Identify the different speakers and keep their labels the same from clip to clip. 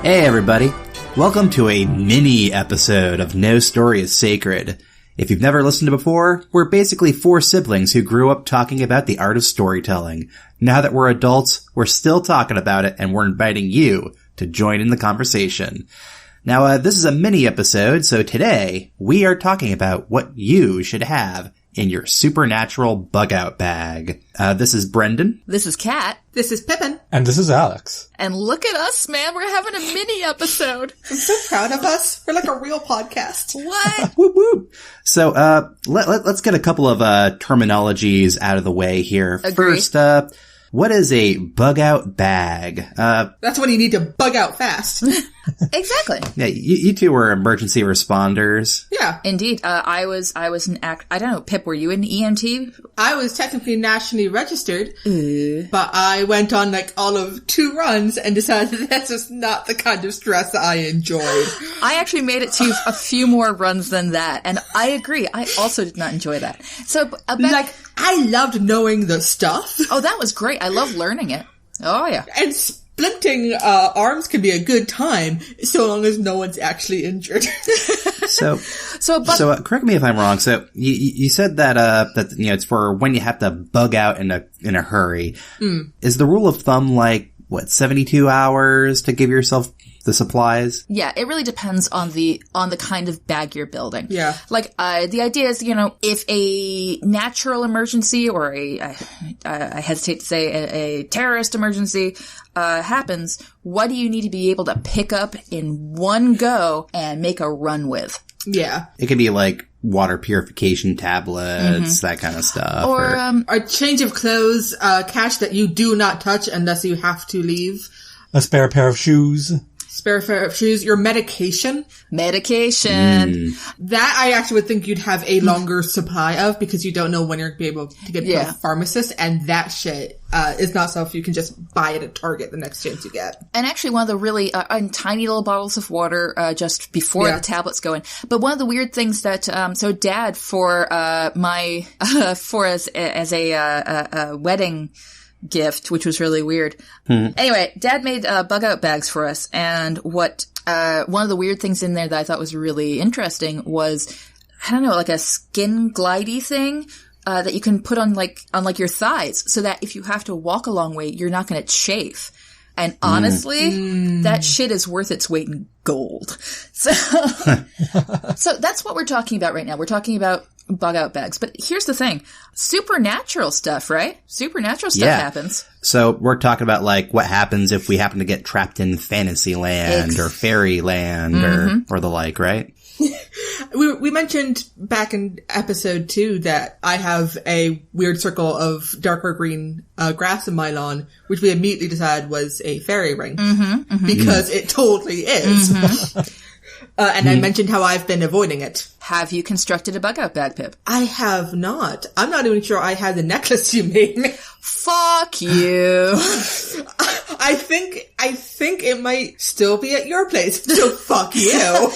Speaker 1: Hey everybody, welcome to a mini episode of No Story is Sacred. If you've never listened to before, we're basically four siblings who grew up talking about the art of storytelling. Now that we're adults, we're still talking about it and we're inviting you to join in the conversation. Now, this is a mini episode, so today we are talking about what you should have in your supernatural bug-out bag. This is Brendan.
Speaker 2: This is Kat.
Speaker 3: This is Pippin.
Speaker 4: And this is Alex.
Speaker 2: And look at us, man. We're having a mini episode.
Speaker 3: I'm so proud of us. We're like a real podcast.
Speaker 2: What?
Speaker 1: Whoop, whoop. So, let's get a couple of terminologies out of the way here.
Speaker 2: Agreed.
Speaker 1: First, what is a bug-out bag?
Speaker 3: That's when you need to bug out fast.
Speaker 2: Exactly.
Speaker 1: Yeah, you two were emergency responders.
Speaker 3: Yeah.
Speaker 2: Indeed. I was an I don't know, Pip, were you an EMT?
Speaker 3: I was technically nationally registered, but I went on like all of 2 runs and decided that's just not the kind of stress that I enjoyed.
Speaker 2: I actually made it to a few more runs than that, and I agree. I also did not enjoy that. So,
Speaker 3: I loved knowing the stuff.
Speaker 2: Oh, that was great. I love learning it. Oh, yeah.
Speaker 3: And splinting arms can be a good time, so long as no one's actually injured.
Speaker 1: So correct me if I'm wrong. So you said that it's for when you have to bug out in a hurry. Is the rule of thumb like 72 hours to give yourself the supplies?
Speaker 2: Yeah, it really depends on the kind of bag you're building.
Speaker 3: Yeah.
Speaker 2: Like, the idea is, if a natural emergency or I hesitate to say a terrorist emergency, happens, what do you need to be able to pick up in one go and make a run with?
Speaker 3: Yeah.
Speaker 1: It could be like water purification tablets, that kind of stuff.
Speaker 3: Or a change of clothes, cash that you do not touch unless you have to leave.
Speaker 4: A spare pair of shoes.
Speaker 3: Spare pair of shoes, your medication. That I actually would think you'd have a longer supply of because you don't know when you're going to be able to get to a pharmacist, and that shit is not stuff you can just buy at a Target the next chance you get.
Speaker 2: And actually one of the really tiny little bottles of water just before the tablets go in. But one of the weird things that so Dad for as a wedding gift, which was really weird. Anyway, Dad made bug out bags for us, and what one of the weird things in there that I thought was really interesting was, I don't know, like a skin glidey thing that you can put on your thighs, so that if you have to walk a long way, you're not going to chafe. And honestly, that shit is worth its weight in gold. So that's what we're talking about right now. We're talking about bug out bags. But here's the thing. Supernatural stuff, right? Supernatural stuff happens.
Speaker 1: So we're talking about like what happens if we happen to get trapped in Fantasyland or Fairyland or the like, right?
Speaker 3: We mentioned back in episode 2 that I have a weird circle of darker green grass in my lawn, which we immediately decided was a fairy ring. Because it totally is. And I mentioned how I've been avoiding it.
Speaker 2: Have you constructed a bug out bag, Pip?
Speaker 3: I have not. I'm not even sure I have the necklace you made me.
Speaker 2: Fuck you.
Speaker 3: I think it might still be at your place, so fuck you.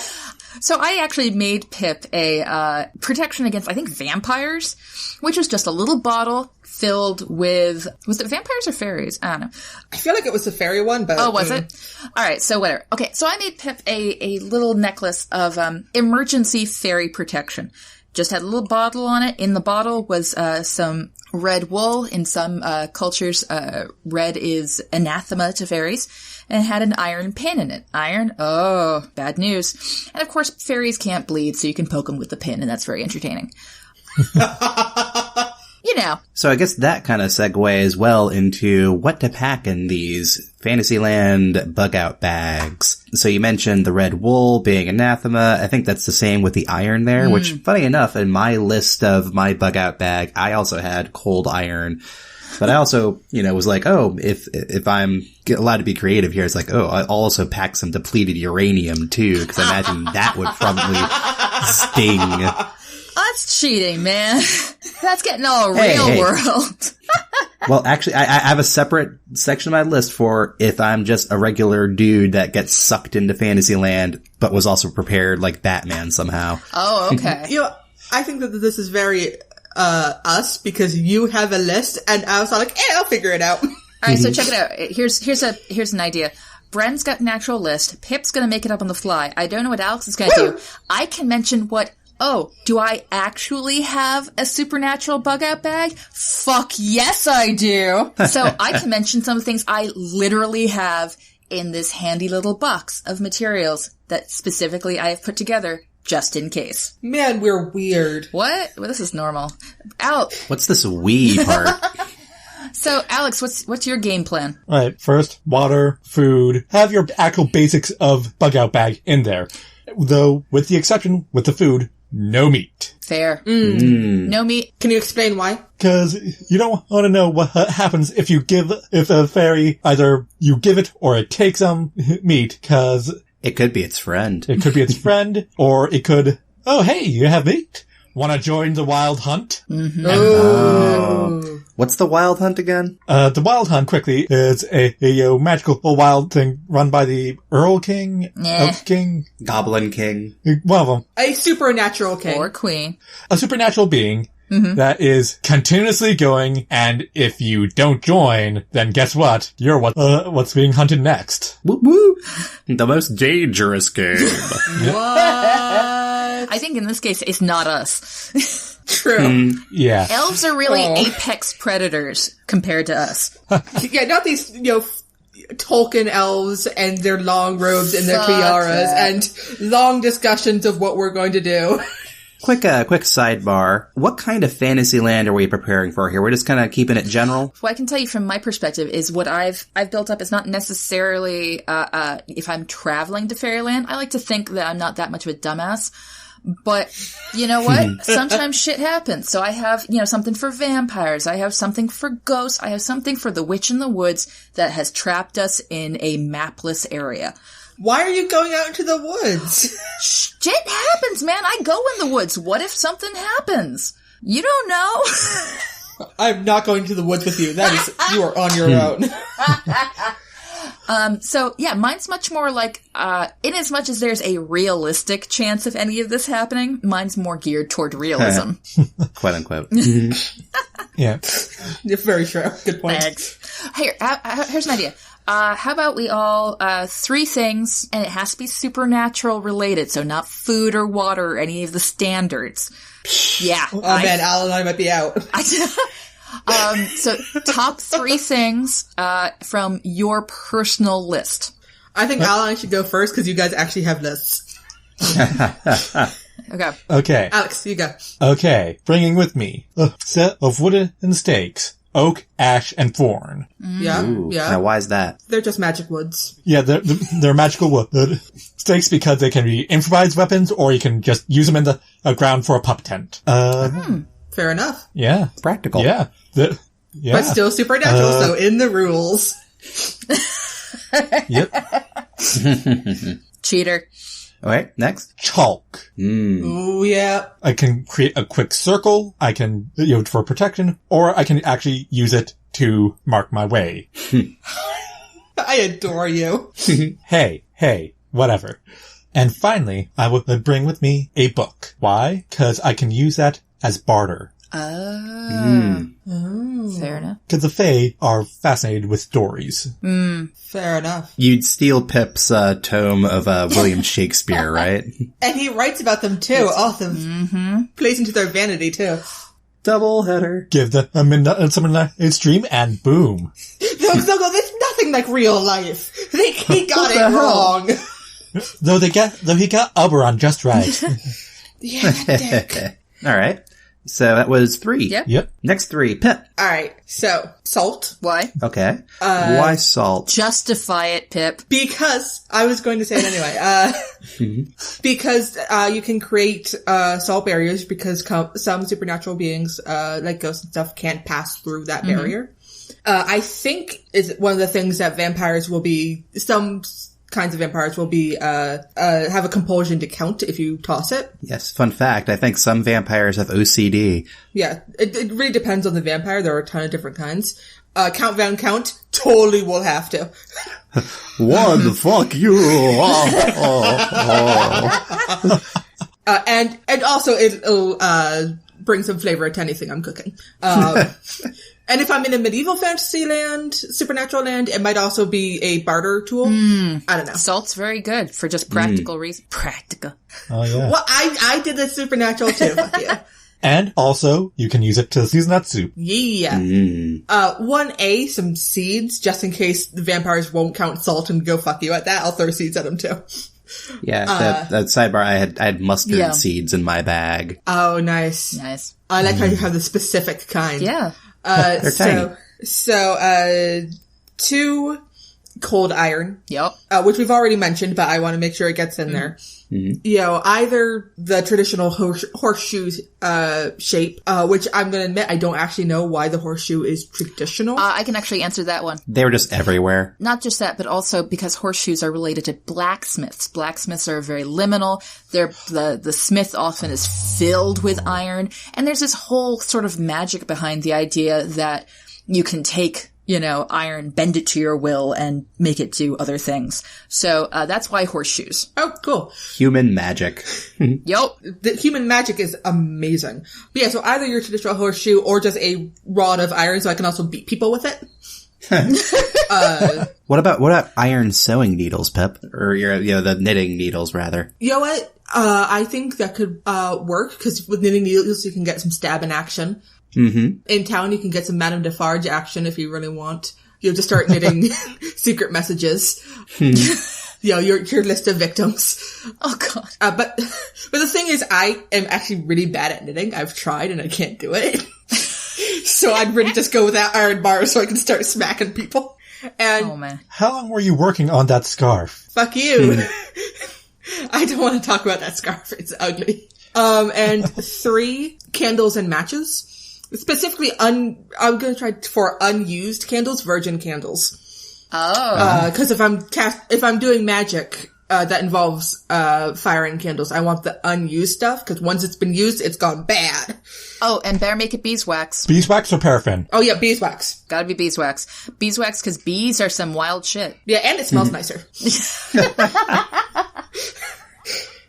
Speaker 2: So I actually made Pip a protection against, I think, vampires, which was just a little bottle filled with, was it vampires or fairies? I don't know.
Speaker 3: I feel like it was the fairy one, but...
Speaker 2: Oh, was it? All right, so whatever. Okay, so I made Pip a little necklace of emergency fairy protection. Just had a little bottle on it. In the bottle was some red wool. In some cultures, red is anathema to fairies. And it had an iron pin in it. Iron? Oh, bad news. And of course, fairies can't bleed, so you can poke them with the pin, and that's very entertaining. You know.
Speaker 1: So I guess that kind of segues well into what to pack in these Fantasyland bug-out bags. So you mentioned the red wool being anathema. I think that's the same with the iron there, which, funny enough, in my list of my bug-out bag, I also had cold iron. But I also, was like, oh, if I'm allowed to be creative here, it's like, oh, I'll also pack some depleted uranium too, because I imagine that would probably sting.
Speaker 2: That's cheating, man. That's getting all real world.
Speaker 1: Well, actually, I have a separate section of my list for if I'm just a regular dude that gets sucked into Fantasyland, but was also prepared like Batman somehow.
Speaker 2: Oh, okay.
Speaker 3: I think that this is very us, because you have a list, and I was like, I'll figure it out.
Speaker 2: All right, so check it out. Here's an idea. Bren's got natural list. Pip's gonna make it up on the fly. I don't know what Alex is gonna do. I can mention what... Oh, do I actually have a supernatural bug-out bag? Fuck yes, I do! So I can mention some of the things I literally have in this handy little box of materials that specifically I have put together just in case.
Speaker 3: Man, we're weird.
Speaker 2: What? Well, this is normal.
Speaker 1: What's this wee part?
Speaker 2: So, Alex, what's your game plan?
Speaker 4: All right, first, water, food. Have your actual basics of bug-out bag in there. Though, with the exception, with the food, no meat.
Speaker 2: Fair. No meat.
Speaker 3: Can you explain why?
Speaker 4: Because you don't want to know what happens if a fairy, either you give it or it takes some meat, because...
Speaker 1: It could be its friend.
Speaker 4: It could be its friend, or it could, oh, hey, you have meat? Want to join the wild hunt?
Speaker 2: Mm-hmm.
Speaker 1: Oh. What's the wild hunt again?
Speaker 4: The wild hunt, quickly, is a magical wild thing run by the Earl King? Elf King?
Speaker 1: Goblin King.
Speaker 4: One of them.
Speaker 3: A supernatural king.
Speaker 2: Or queen.
Speaker 4: A supernatural being that is continuously going, and if you don't join, then guess what? You're what's being hunted next.
Speaker 1: Woo woo! The most dangerous game.
Speaker 3: What?
Speaker 2: I think in this case, it's not us.
Speaker 3: True.
Speaker 4: Yeah.
Speaker 2: Elves are really apex predators compared to us.
Speaker 3: Yeah, not these, Tolkien elves and their long robes and their
Speaker 2: Fuck
Speaker 3: tiaras
Speaker 2: that.
Speaker 3: and long discussions of what we're going to do.
Speaker 1: Quick sidebar. What kind of fantasy land are we preparing for here? We're just kind of keeping it general?
Speaker 2: What I can tell you from my perspective is what I've built up is not necessarily, if I'm traveling to Fairyland, I like to think that I'm not that much of a dumbass. But, you know what? Sometimes shit happens. So I have, something for vampires. I have something for ghosts. I have something for the witch in the woods that has trapped us in a mapless area.
Speaker 3: Why are you going out into the woods?
Speaker 2: Shit happens, man. I go in the woods. What if something happens? You don't know.
Speaker 3: I'm not going to the woods with you. You are on your own.
Speaker 2: So yeah, mine's much more like, in as much as there's a realistic chance of any of this happening, mine's more geared toward realism.
Speaker 1: Quote unquote.
Speaker 4: Yeah.
Speaker 3: Very true. Good point.
Speaker 2: Thanks. Here, here's an idea. How about we all, 3 things, and it has to be supernatural related, so not food or water or any of the standards. Yeah.
Speaker 3: Oh man, Al and I might be out.
Speaker 2: So top 3 things, from your personal list.
Speaker 3: I think Al and I should go first because you guys actually have lists.
Speaker 2: Okay.
Speaker 3: Alex, you go.
Speaker 4: Okay. Bringing with me a set of wooden stakes. Oak, ash, and thorn.
Speaker 3: Yeah, yeah.
Speaker 1: Now, why is that?
Speaker 3: They're just magic woods.
Speaker 4: Yeah, they're magical wood stakes because they can be improvised weapons, or you can just use them in the ground for a pup tent.
Speaker 3: Fair enough.
Speaker 4: Yeah.
Speaker 1: Practical.
Speaker 4: Yeah. Yeah.
Speaker 3: But still supernatural, so in the rules.
Speaker 4: Yep.
Speaker 2: Cheater.
Speaker 1: All right, next.
Speaker 4: Chalk.
Speaker 3: Ooh, yeah.
Speaker 4: I can create a quick circle. I can, for protection, or I can actually use it to mark my way.
Speaker 3: I adore you.
Speaker 4: Hey, whatever. And finally, I will bring with me a book. Why? Because I can use that as barter.
Speaker 2: Fair enough.
Speaker 4: Because the Fae are fascinated with stories.
Speaker 3: Fair enough.
Speaker 1: You'd steal Pip's tome of William Shakespeare, right?
Speaker 3: And he writes about them too. Awesome. Plays into their vanity too.
Speaker 1: Double header.
Speaker 4: Give a Midnight Stream and boom.
Speaker 3: No, there's nothing like real life. He got it wrong.
Speaker 4: Though he got Oberon just right.
Speaker 3: Yeah, dick.
Speaker 1: All right. So that was 3.
Speaker 2: Yep.
Speaker 4: Yep.
Speaker 1: Next 3. Pip.
Speaker 3: All right. So salt.
Speaker 2: Why?
Speaker 1: Okay. Why salt?
Speaker 2: Justify it, Pip.
Speaker 3: Because I was going to say it anyway. Because you can create salt barriers because some supernatural beings like ghosts and stuff can't pass through that barrier. I think is one of the things that vampires will be. Some kinds of vampires will be have a compulsion to count if you toss it.
Speaker 1: Yes. Fun fact. I think some vampires have OCD.
Speaker 3: Yeah, it really depends on the vampire. There are a ton of different kinds. Count Van Count totally will have to.
Speaker 1: What the fuck you?
Speaker 3: And also it'll bring some flavor to anything I'm cooking. And if I'm in a medieval fantasy land, supernatural land, it might also be a barter tool. I don't know.
Speaker 2: Salt's very good for just practical reasons. Practical.
Speaker 4: Oh, yeah.
Speaker 3: Well, I did the supernatural too. Fuck you.
Speaker 4: And also, you can use it to season that soup.
Speaker 3: Yeah. 1A, some seeds, just in case the vampires won't count salt and go fuck you at that. I'll throw seeds at them too.
Speaker 1: Yeah, that sidebar, I had mustard seeds in my bag.
Speaker 3: Oh, nice.
Speaker 2: Nice.
Speaker 3: I like how you have the specific kind.
Speaker 2: Yeah.
Speaker 1: They're tiny.
Speaker 3: So, 2 cold iron.
Speaker 2: Yep.
Speaker 3: Which we've already mentioned, but I want to make sure it gets in there. You know, either the traditional horseshoe shape, which I'm going to admit I don't actually know why the horseshoe is traditional.
Speaker 2: I can actually answer that one.
Speaker 1: They were just everywhere.
Speaker 2: Not just that, but also because horseshoes are related to blacksmiths. Blacksmiths are very liminal. The smith often is filled with iron. And there's this whole sort of magic behind the idea that you can take, you know, iron, bend it to your will, and make it do other things. So, that's why horseshoes.
Speaker 3: Oh, cool.
Speaker 1: Human magic.
Speaker 2: Yep.
Speaker 3: The human magic is amazing. But yeah, so either your traditional horseshoe or just a rod of iron so I can also beat people with it.
Speaker 1: What about iron sewing needles, Pip? Or the knitting needles, rather.
Speaker 3: You know what? I think that could, work, because with knitting needles you can get some stabbing action. In town, you can get some Madame Defarge action if you really want. You'll just start knitting secret messages. You know, your list of victims.
Speaker 2: Oh, God.
Speaker 3: But the thing is, I am actually really bad at knitting. I've tried and I can't do it. So I'd really just go with that iron bar so I can start smacking people. And
Speaker 2: Oh, man.
Speaker 4: How long were you working on that scarf?
Speaker 3: fuck you. I don't want to talk about that scarf. It's ugly. And 3 candles and matches. Specifically, I'm gonna try for unused candles, virgin candles.
Speaker 2: Oh.
Speaker 3: Cause if I'm doing magic, that involves, firing candles, I want the unused stuff, cause once it's been used, it's gone bad.
Speaker 2: Oh, and better make it beeswax.
Speaker 4: Beeswax or paraffin?
Speaker 3: Oh yeah, beeswax.
Speaker 2: Gotta be beeswax. Beeswax, cause bees are some wild shit.
Speaker 3: Yeah, and it smells nicer.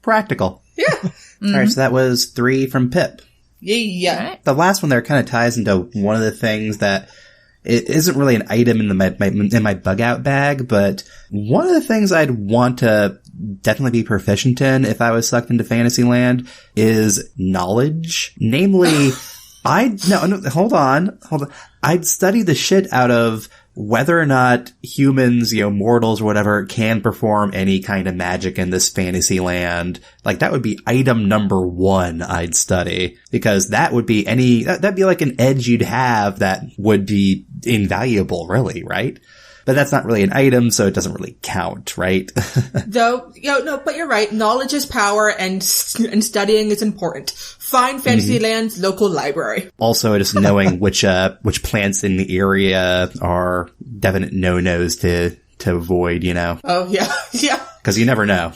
Speaker 1: Practical.
Speaker 3: Yeah.
Speaker 1: All right, so that was 3 from Pip.
Speaker 3: Yeah.
Speaker 2: All right.
Speaker 1: The last one there kind of ties into one of the things that it isn't really an item in my bug out bag, but one of the things I'd want to definitely be proficient in if I was sucked into Fantasyland is knowledge. Namely, hold on. I'd study the shit out of whether or not humans, mortals or whatever, can perform any kind of magic in this fantasy land. Like, that would be item number 1 I'd study. Because that would be that'd be like an edge you'd have that would be invaluable, really, right? But that's not really an item, so it doesn't really count, right?
Speaker 3: Though, no, but you're right. Knowledge is power, and studying is important. Find Fantasyland's local library.
Speaker 1: Also, just knowing which plants in the area are definite no-nos to avoid,
Speaker 3: Oh, yeah. Yeah.
Speaker 1: Because you never know.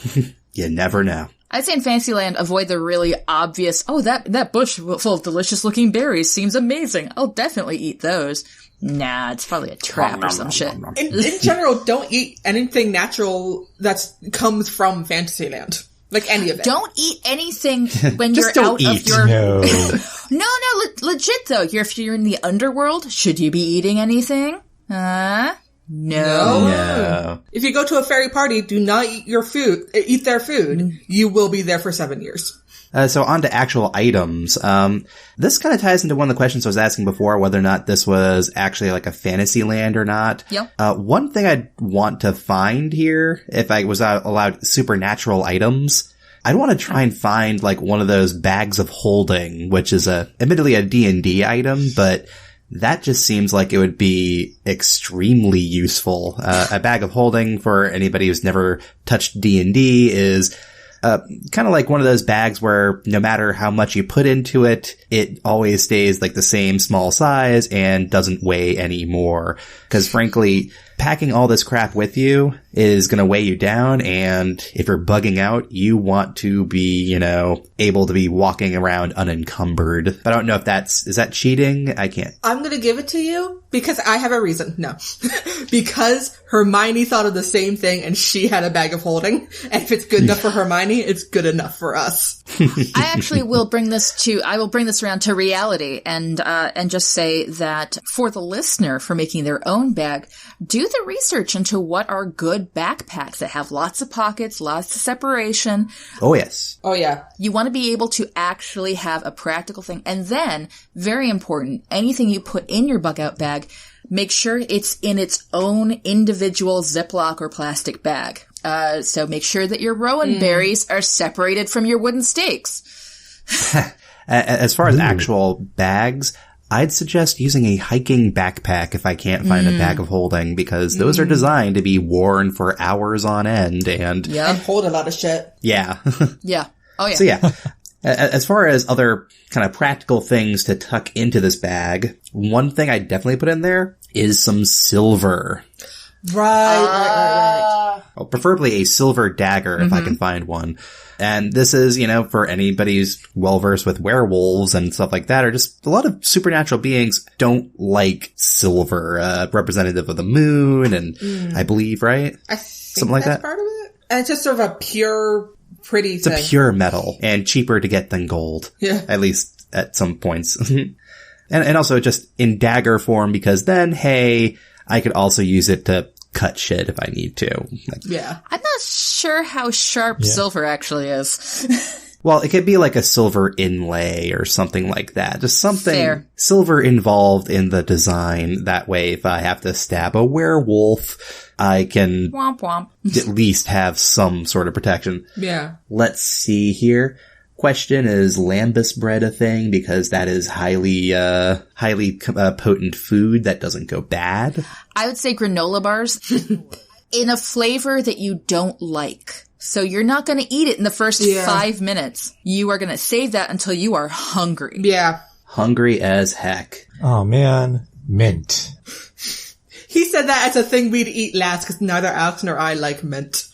Speaker 1: You never know.
Speaker 2: I'd say in Fantasyland, avoid the really obvious, that bush full of delicious-looking berries seems amazing. I'll definitely eat those. Nah, it's probably a trap or some shit.
Speaker 3: In general, don't eat anything natural that comes from Fantasyland. Like any of it.
Speaker 2: Don't eat anything when you're
Speaker 1: don't
Speaker 2: out
Speaker 1: eat.
Speaker 2: of your...
Speaker 4: No.
Speaker 2: No, legit though. If you're in the underworld, should you be eating anything? No.
Speaker 1: No.
Speaker 3: If you go to a fairy party, do not eat their food. You will be there for 7 years.
Speaker 1: So on to actual items. This kind of ties into one of the questions I was asking before, whether or not this was actually like a fantasy land or not.
Speaker 2: Yep.
Speaker 1: One thing I'd want to find here, if I was allowed supernatural items, I'd want to try and find like one of those bags of holding, which is admittedly a D&D item, but that just seems like it would be extremely useful. A bag of holding, for anybody who's never touched D&D, is kind of like one of those bags where no matter how much you put into it, it always stays like the same small size and doesn't weigh any more. Because frankly, packing all this crap with you is going to weigh you down, and if you're bugging out, you want to be, you know, able to be walking around unencumbered. But I don't know if is that cheating? I can't.
Speaker 3: I'm going to give it to you because I have a reason. No. Because Hermione thought of the same thing and she had a bag of holding. And if it's good enough for Hermione, it's good enough for us.
Speaker 2: I actually will bring this around to reality and just say that for the listener, for making their own bag, do the research into what are good backpacks that have lots of pockets, lots of separation.
Speaker 1: Oh, yes.
Speaker 3: Oh, yeah.
Speaker 2: You want to be able to actually have a practical thing. And then, very important, anything you put in your Bugout bag, make sure it's in its own individual Ziploc or plastic bag. So make sure that your rowan berries are separated from your wooden stakes.
Speaker 1: As far as actual bags, I'd suggest using a hiking backpack if I can't find a bag of holding, because those are designed to be worn for hours on end and
Speaker 3: hold a lot of shit.
Speaker 1: Yeah.
Speaker 2: Yeah. Oh, yeah.
Speaker 1: So yeah, as far as other kind of practical things to tuck into this bag, one thing I definitely put in there is some silver.
Speaker 3: Right.
Speaker 1: Well, preferably a silver dagger if I can find one. And this is, you know, for anybody who's well-versed with werewolves and stuff like that, or just a lot of supernatural beings don't like silver, representative of the moon, and I believe, right?
Speaker 3: I think
Speaker 1: something like
Speaker 3: that's
Speaker 1: that.
Speaker 3: part of it. And it's just sort of a pure, pretty thing.
Speaker 1: It's a pure metal and cheaper to get than gold.
Speaker 3: Yeah.
Speaker 1: At least at some points. and also just in dagger form, because then, hey, I could also use it to cut shit if I need to.
Speaker 3: Yeah.
Speaker 2: I'm not sure how sharp silver actually is.
Speaker 1: Well, it could be like a silver inlay or something like that. Just something silver involved in the design. That way, if I have to stab a werewolf, I can
Speaker 2: womp womp.
Speaker 1: at least have some sort of protection.
Speaker 3: Yeah.
Speaker 1: Let's see here. Question, is lambus bread a thing? Because that is highly potent food that doesn't go bad.
Speaker 2: I would say granola bars in a flavor that you don't like. So you're not going to eat it in the first 5 minutes. You are going to save that until you are hungry.
Speaker 3: Yeah.
Speaker 1: Hungry as heck.
Speaker 4: Oh man, mint.
Speaker 3: He said that as a thing we'd eat last because neither Alex nor I like mint.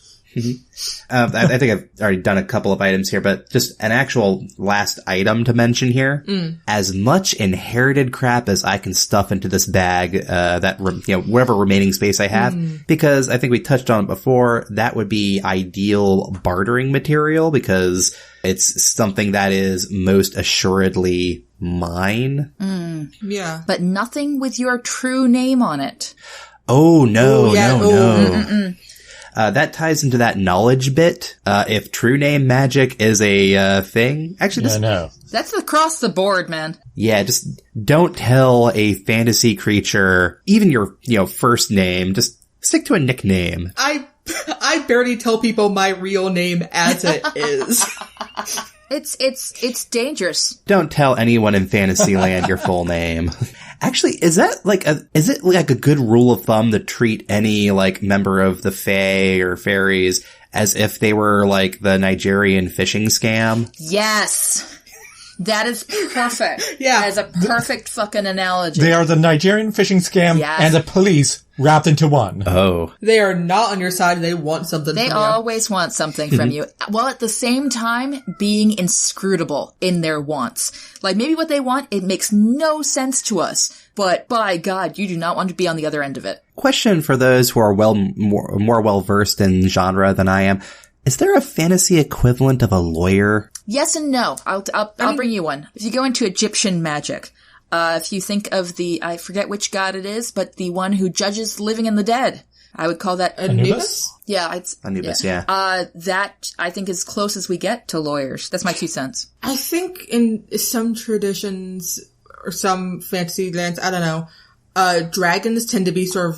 Speaker 1: I think I've already done a couple of items here, but just an actual last item to mention here. As much inherited crap as I can stuff into this bag, whatever remaining space I have, because I think we touched on it before, that would be ideal bartering material because it's something that is most assuredly mine.
Speaker 3: Yeah.
Speaker 2: But nothing with your true name on it.
Speaker 1: Oh, no, no.
Speaker 2: Mm-mm.
Speaker 1: That ties into that knowledge bit. If true name magic is a thing, actually,
Speaker 4: No.
Speaker 2: That's across the board, man.
Speaker 1: Yeah, just don't tell a fantasy creature even your first name. Just stick to a nickname.
Speaker 3: I barely tell people my real name as it is.
Speaker 2: It's dangerous.
Speaker 1: Don't tell anyone in Fantasyland your full name. Actually, is it like a good rule of thumb to treat any like member of the Fae or fairies as if they were like the Nigerian fishing scam?
Speaker 2: Yes. That is perfect.
Speaker 3: Yeah.
Speaker 2: That is a perfect fucking analogy.
Speaker 4: They are the Nigerian fishing scam and the police wrapped into one.
Speaker 1: Oh.
Speaker 3: They are not on your side. They want something
Speaker 2: They
Speaker 3: from you.
Speaker 2: always want something from you, while at the same time being inscrutable in their wants. Like, maybe what they want, it makes no sense to us, but by God, you do not want to be on the other end of it.
Speaker 1: Question for those who are more well-versed in genre than I am. Is there a fantasy equivalent of a lawyer?
Speaker 2: Yes and no. I'll bring you one. If you go into Egyptian magic, if you think of I forget which god it is, but the one who judges the living and the dead, I would call that
Speaker 3: Anubis?
Speaker 2: Yeah, it's
Speaker 1: Anubis, yeah.
Speaker 2: That I think is close as we get to lawyers. That's my 2 cents.
Speaker 3: I think in some traditions or some fantasy lands, I don't know, dragons tend to be sort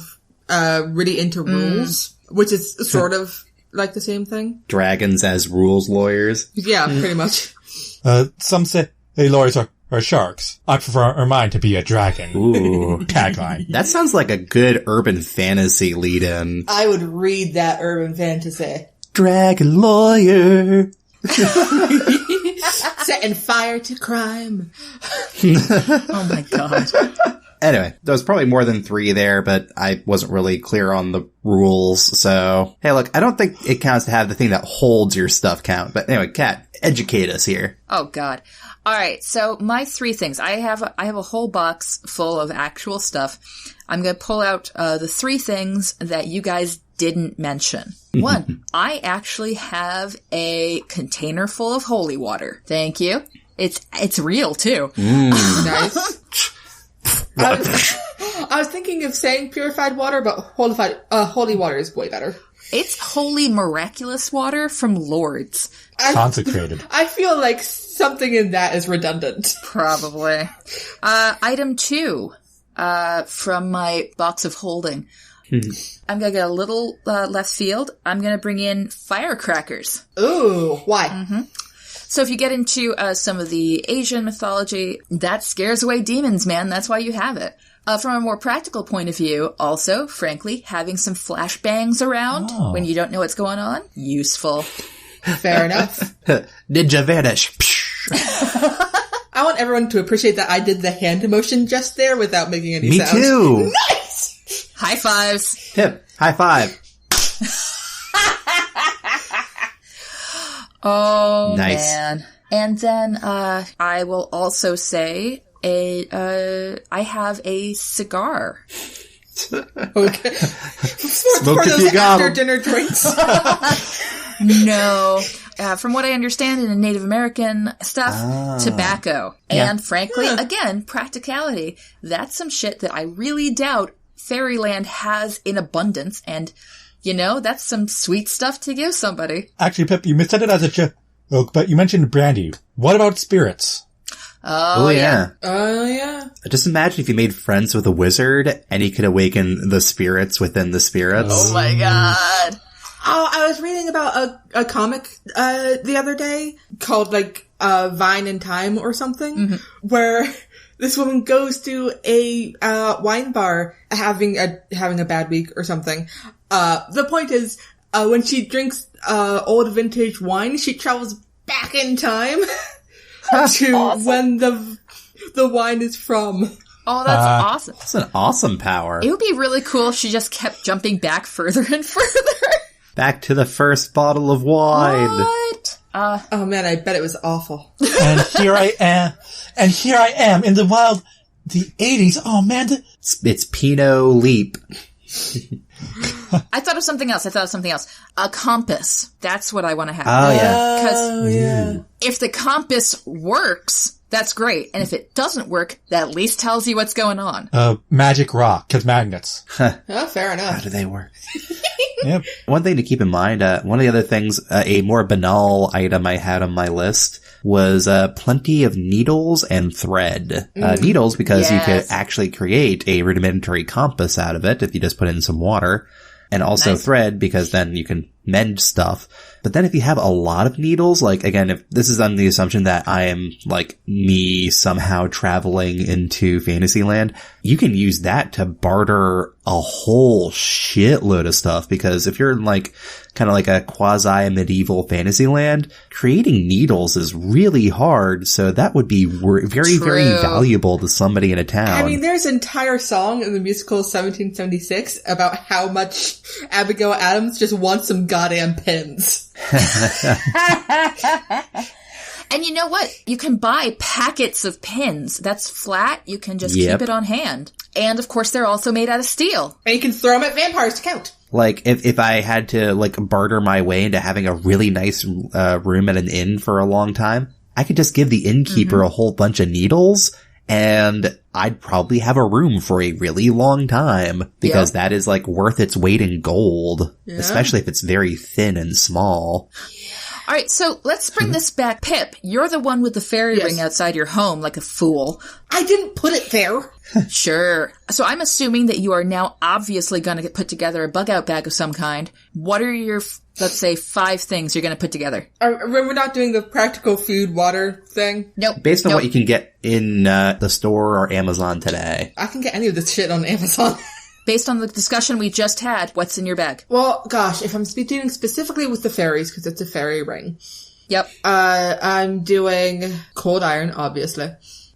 Speaker 3: of really into rules, which is sort of like the same thing.
Speaker 1: Dragons as rules lawyers.
Speaker 3: Yeah, pretty much.
Speaker 4: Some say lawyers are sharks. I prefer mine to be a dragon.
Speaker 1: Ooh.
Speaker 4: Tagline.
Speaker 1: That sounds like a good urban fantasy lead-in.
Speaker 3: I would read that urban fantasy.
Speaker 1: Dragon lawyer.
Speaker 3: Setting fire to crime.
Speaker 2: Oh my God.
Speaker 1: Anyway, there was probably more than 3 there, but I wasn't really clear on the rules. So, hey, look, I don't think it counts to have the thing that holds your stuff count. But anyway, Kat, educate us here.
Speaker 2: Oh, God. All right, so my 3 things. I have a whole box full of actual stuff. I'm going to pull out the 3 things that you guys didn't mention. 1, I actually have a container full of holy water. Thank you. It's real, too.
Speaker 3: Nice. I was thinking of saying purified water, but holy water is way better.
Speaker 2: It's holy miraculous water from Lords.
Speaker 4: Consecrated.
Speaker 3: I feel like something in that is redundant.
Speaker 2: Probably. Item 2, from my box of holding. I'm gonna get a little left field. I'm gonna bring in firecrackers.
Speaker 3: Ooh, why?
Speaker 2: So if you get into some of the Asian mythology, that scares away demons, man. That's why you have it. From a more practical point of view, also, frankly, having some flashbangs around when you don't know what's going on, useful.
Speaker 3: Fair enough.
Speaker 1: Ninja vanish.
Speaker 3: I want everyone to appreciate that I did the hand motion just there without making any
Speaker 1: Me
Speaker 3: sound.
Speaker 1: too.
Speaker 3: Nice!
Speaker 2: High fives.
Speaker 1: Hip. High five.
Speaker 2: Oh,
Speaker 1: nice.
Speaker 2: Man. And then I will also say I have a cigar.
Speaker 3: Okay.
Speaker 1: Smoke
Speaker 3: for
Speaker 1: if
Speaker 3: those
Speaker 1: you got 'em.
Speaker 3: after dinner drinks.
Speaker 2: No. From what I understand in the Native American stuff, tobacco.
Speaker 1: Yeah.
Speaker 2: And frankly, again, practicality. That's some shit that I really doubt Fairyland has in abundance. And, that's some sweet stuff to give somebody.
Speaker 4: Actually, Pip, you said it as a joke, but you mentioned brandy. What about spirits?
Speaker 1: Oh, yeah.
Speaker 3: Oh, yeah.
Speaker 1: Just imagine if you made friends with a wizard and he could awaken the spirits within the spirits.
Speaker 2: Oh my god.
Speaker 3: Oh, I was reading about a comic the other day called Vine in Time or something, where this woman goes to a wine bar having a bad week or something. The point is, when she drinks old vintage wine, she travels back in time to awesome. When the wine is from.
Speaker 2: Oh, that's awesome.
Speaker 1: That's an awesome power.
Speaker 2: It would be really cool if she just kept jumping back further and further.
Speaker 1: Back to the first bottle of wine.
Speaker 2: What?
Speaker 3: Oh man, I bet it was awful.
Speaker 4: And here I am in the wild, the 80s. Oh man.
Speaker 1: It's Pinot Leap.
Speaker 2: I thought of something else. A compass. That's what I want to have.
Speaker 1: Oh, yeah.
Speaker 2: Because if the compass works, that's great. And if it doesn't work, that at least tells you what's going on.
Speaker 4: Magic rock, because magnets.
Speaker 3: Oh, fair enough.
Speaker 1: How do they work?
Speaker 4: Yep.
Speaker 1: One thing to keep in mind, one of the other things, a more banal item I had on my list was plenty of needles and thread. Needles because you could actually create a rudimentary compass out of it if you just put in some water. And also thread because then you can mend stuff. But then if you have a lot of needles, again, if this is on the assumption that I am me somehow traveling into Fantasyland, you can use that to barter a whole shitload of stuff. Because if you're in kind of a quasi-medieval Fantasyland, creating needles is really hard. So that would be very, very valuable to somebody in a town.
Speaker 3: I mean, there's an entire song in the musical 1776 about how much Abigail Adams just wants some goddamn pins.
Speaker 2: And you know what? You can buy packets of pins. That's flat. You can just keep it on hand. And of course, they're also made out of steel.
Speaker 3: And you can throw them at vampires to count.
Speaker 1: If I had to barter my way into having a really nice room at an inn for a long time, I could just give the innkeeper a whole bunch of needles and I'd probably have a room for a really long time because that is worth its weight in gold, especially if it's very thin and small.
Speaker 2: All right, so let's bring this back. Pip, you're the one with the fairy ring outside your home like a fool.
Speaker 3: I didn't put it there.
Speaker 2: Sure. So I'm assuming that you are now obviously going to put together a bug-out bag of some kind. What are your, let's say, 5 things you're going to put together?
Speaker 3: We're not doing the practical food, water thing?
Speaker 2: Nope.
Speaker 1: Based on what you can get in the store or Amazon today.
Speaker 3: I can get any of this shit on Amazon.
Speaker 2: Based on the discussion we just had, what's in your bag?
Speaker 3: Well, gosh, if I'm dealing specifically with the fairies, because it's a fairy ring.
Speaker 2: Yep.
Speaker 3: I'm doing cold iron, obviously.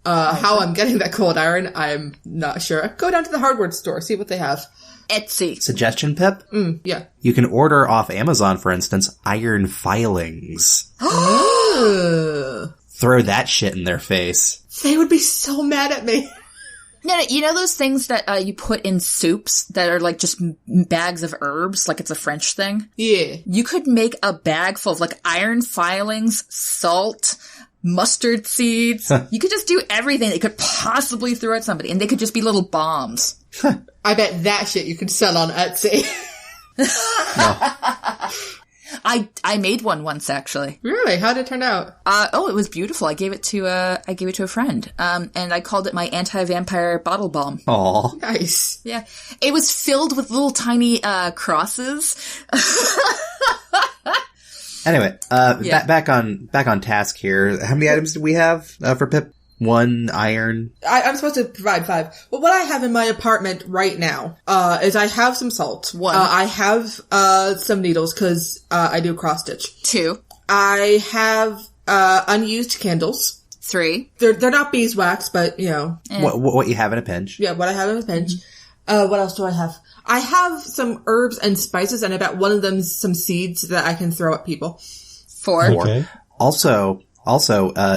Speaker 3: How I'm getting that cold iron, I'm not sure. Go down to the hardware store, see what they have.
Speaker 2: Etsy.
Speaker 1: Suggestion, Pip?
Speaker 3: Yeah.
Speaker 1: You can order off Amazon, for instance, iron filings. Throw that shit in their face.
Speaker 3: They would be so mad at me.
Speaker 2: No, you know those things that you put in soups that are like just bags of herbs, like it's a French thing?
Speaker 3: Yeah.
Speaker 2: You could make a bag full of like iron filings, salt, mustard seeds. You could just do everything that could possibly throw at somebody, and they could just be little bombs.
Speaker 3: I bet that shit you could sell on Etsy.
Speaker 2: I made one once, actually.
Speaker 3: Really? How'd it turn out?
Speaker 2: It was beautiful. I gave it to a friend. And I called it my anti-vampire bottle bomb.
Speaker 1: Aw.
Speaker 3: Nice.
Speaker 2: Yeah. It was filled with little tiny, crosses.
Speaker 1: Anyway, back on task here. How many items do we have, for Pip? 1 iron.
Speaker 3: I'm supposed to provide 5. Well, what I have in my apartment right now, is I have some salt.
Speaker 2: 1.
Speaker 3: I have, some needles, cause, I do cross stitch.
Speaker 2: 2.
Speaker 3: I have, unused candles.
Speaker 2: 3.
Speaker 3: They're not beeswax, but, you know.
Speaker 1: What you have in a pinch.
Speaker 3: Yeah, what I have in a pinch. What else do I have? I have some herbs and spices, and I bet one of them's some seeds that I can throw at people.
Speaker 2: 4.
Speaker 4: Okay.
Speaker 1: Also,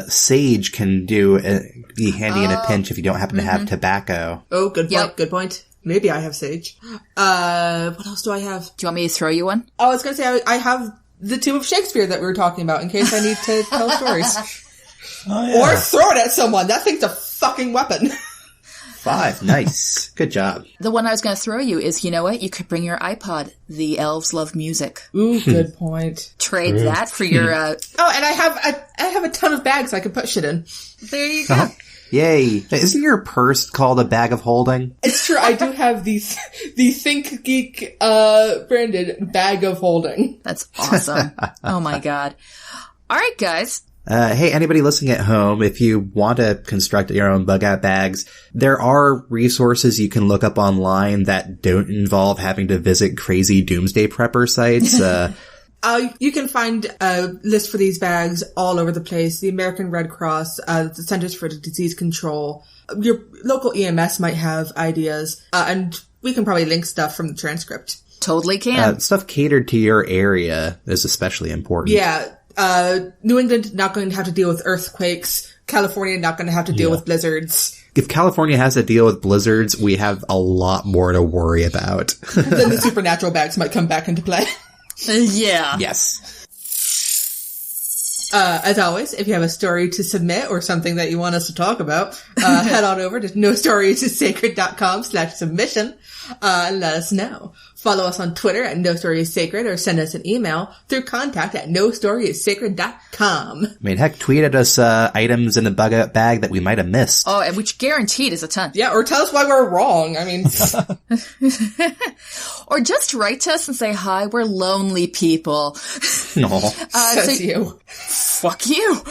Speaker 1: sage can be handy in a pinch if you don't happen to have tobacco.
Speaker 3: Oh, good point.
Speaker 2: Yep.
Speaker 3: Good point. Maybe I have sage. What else do I have?
Speaker 2: Do you want me to throw you one?
Speaker 3: Oh, I was gonna say I have the Tomb of Shakespeare that we were talking about in case I need to tell stories.
Speaker 4: Oh, yeah.
Speaker 3: Or throw it at someone. That thing's a fucking weapon.
Speaker 1: 5. Nice. Good job.
Speaker 2: The one I was going to throw you is, you know what? You could bring your iPod. The elves love music.
Speaker 3: Ooh, good point.
Speaker 2: Trade that for your,
Speaker 3: Oh, and I have a ton of bags I can put shit in.
Speaker 2: There you go.
Speaker 1: Yay. Isn't your purse called a bag of holding?
Speaker 3: It's true. I do have the Think Geek, branded bag of holding.
Speaker 2: That's awesome. Oh my God. All right, guys.
Speaker 1: Hey, anybody listening at home, if you want to construct your own bug-out bags, there are resources you can look up online that don't involve having to visit crazy doomsday prepper sites.
Speaker 3: You can find a list for these bags all over the place. The American Red Cross, the Centers for Disease Control, your local EMS might have ideas, and we can probably link stuff from the transcript.
Speaker 2: Totally can.
Speaker 1: Stuff catered to your area is especially important.
Speaker 3: Yeah. New England not going to have to deal with earthquakes. California not going to have to deal with blizzards.
Speaker 1: If California has to deal with blizzards, we have a lot more to worry about.
Speaker 3: Then the supernatural bags might come back into play.
Speaker 2: Yeah.
Speaker 1: Yes.
Speaker 3: As always, if you have a story to submit or something that you want us to talk about, head on over to nostoryissacred.com/submission, and let us know. Follow us on Twitter at nostoryissacred or send us an email through contact@nostoryissacred.com.
Speaker 1: I mean, heck, tweet at us, items in the bug-out bag that we might have missed.
Speaker 2: Oh, and which guaranteed is a ton.
Speaker 3: Yeah, or tell us why we're wrong. I mean,
Speaker 2: or just write to us and say, hi, we're lonely people.
Speaker 1: No.
Speaker 3: says you.
Speaker 2: Fuck you.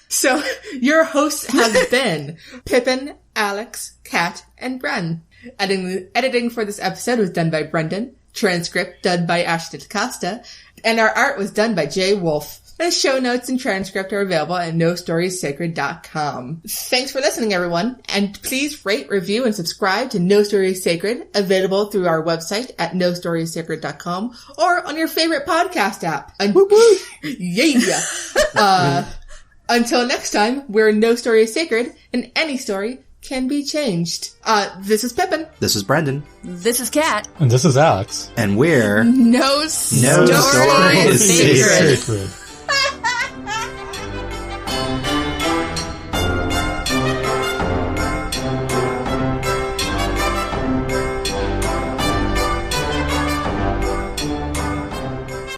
Speaker 3: So, your hosts have been Pippin, Alex, Kat, and Bren. Editing for this episode was done by Brendan. Transcript done by Ashton Costa. And our art was done by Jay Wolf. The show notes and transcript are available at nostoryiessacred.com. Thanks for listening, everyone. And please rate, review, and subscribe to No Story is Sacred, available through our website at nostoryiessacred.com or on your favorite podcast app. Yeah. Until next time, where no story is sacred and any story can be changed. This is Pippin.
Speaker 1: This is Brendan.
Speaker 2: This is Kat.
Speaker 4: And this is Alex.
Speaker 1: And we're...
Speaker 2: No story is sacred.